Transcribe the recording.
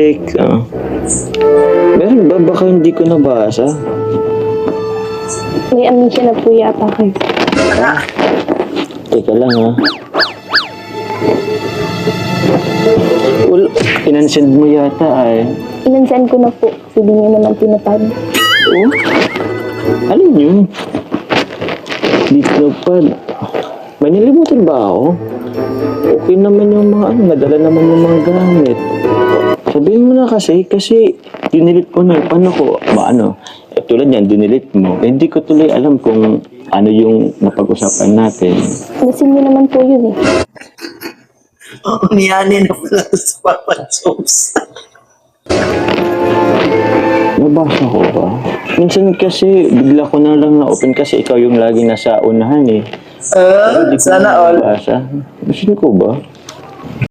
project. Meron ba? Baka hindi ko nabasa. May amnesia na po yata kayo. Teka lang ha. Well, inansend mo yata ay. Inansend ko na po. Kasi di niyo naman tinatawag. Oh? Alin yun? Dito pa. May nilimutan ba ako? Okay naman yung mga nadala naman yung mga gamit. Sabihin mo na kasi dinilit ko na. Paano ko, tulad yan, dinilit mo. Hindi ko tuloy alam kung ano yung napag-usapan natin. Nasin niyo naman po yun eh. Niyanin na pala sa Papa Jones. Nabasa ko ba? Minsan kasi bigla ko na lang na-open kasi ikaw yung lagi nasa unahan eh. Hindi ko Sana all. nabasa. Gusto ko ba?